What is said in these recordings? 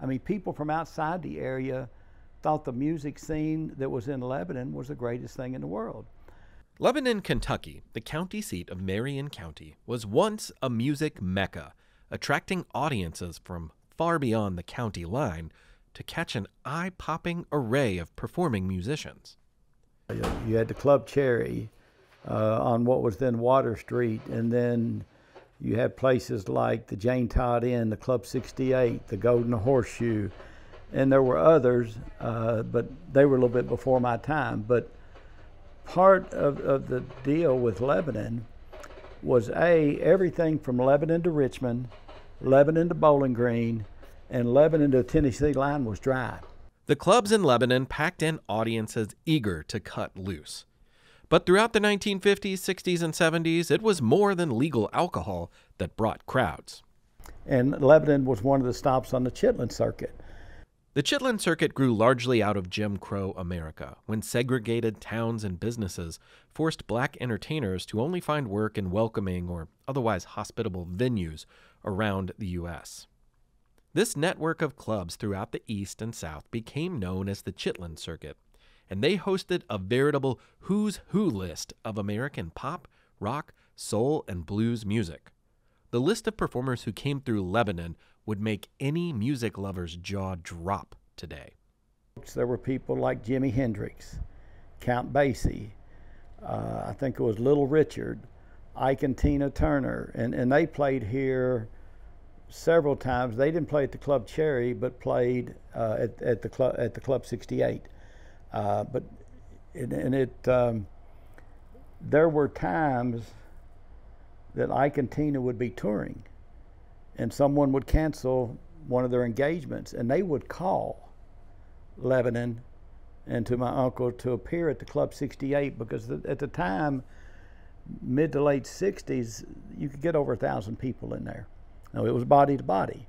I mean, people from outside the area thought the music scene that was in Lebanon was the greatest thing in the world. Lebanon, Kentucky, the county seat of Marion County, was once a music mecca, attracting audiences from far beyond the county line to catch an eye-popping array of performing musicians. You had the Club Cherry on what was then Water Street, and then you had places like the Jane Todd Inn, the Club 68, the Golden Horseshoe, and there were others, but they were a little bit before my time. But part of the deal with Lebanon was everything from Lebanon to Richmond, Lebanon to Bowling Green, and Lebanon to the Tennessee line was dry. The clubs in Lebanon packed in audiences eager to cut loose. But throughout the 1950s, 60s, and 70s, it was more than legal alcohol that brought crowds. And Lebanon was one of the stops on the Chitlin circuit. The Chitlin circuit grew largely out of Jim Crow America, when segregated towns and businesses forced black entertainers to only find work in welcoming or otherwise hospitable venues around the U.S. This network of clubs throughout the East and South became known as the Chitlin Circuit, and they hosted a veritable who's who list of American pop, rock, soul, and blues music. The list of performers who came through Lebanon would make any music lover's jaw drop today. There were people like Jimi Hendrix, Count Basie, I think it was Little Richard, Ike and Tina Turner, and they played here several times. They didn't play at the Club Cherry, but played at the Club 68. There were times that Ike and Tina would be touring, and someone would cancel one of their engagements, and they would call Lebanon and to my uncle to appear at the Club 68, because at the time, mid to late 60s, you could get over 1,000 people in there. Now, it was body to body,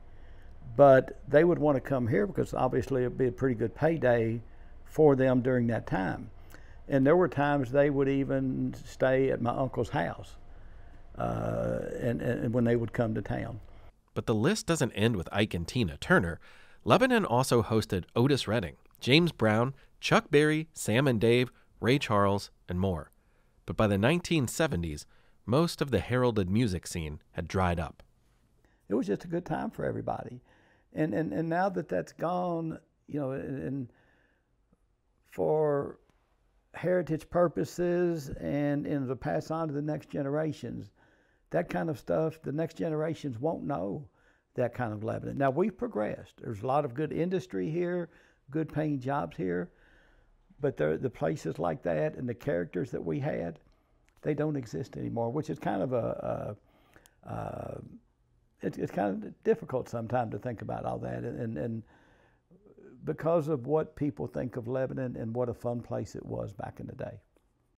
but they would want to come here because obviously it'd be a pretty good payday for them during that time. And there were times they would even stay at my uncle's house and when they would come to town. But the list doesn't end with Ike and Tina Turner. Lebanon also hosted Otis Redding, James Brown, Chuck Berry, Sam and Dave, Ray Charles, and more. But by the 1970s, most of the heralded music scene had dried up. It was just a good time for everybody. And now that that's gone, you know, and for heritage purposes and to pass on to the next generations, that kind of stuff, the next generations won't know that kind of Lebanon. Now, we've progressed. There's a lot of good industry here, good paying jobs here, but the places like that and the characters that we had, they don't exist anymore, which is kind of it's kind of difficult sometimes to think about all that, and because of what people think of Lebanon and what a fun place it was back in the day.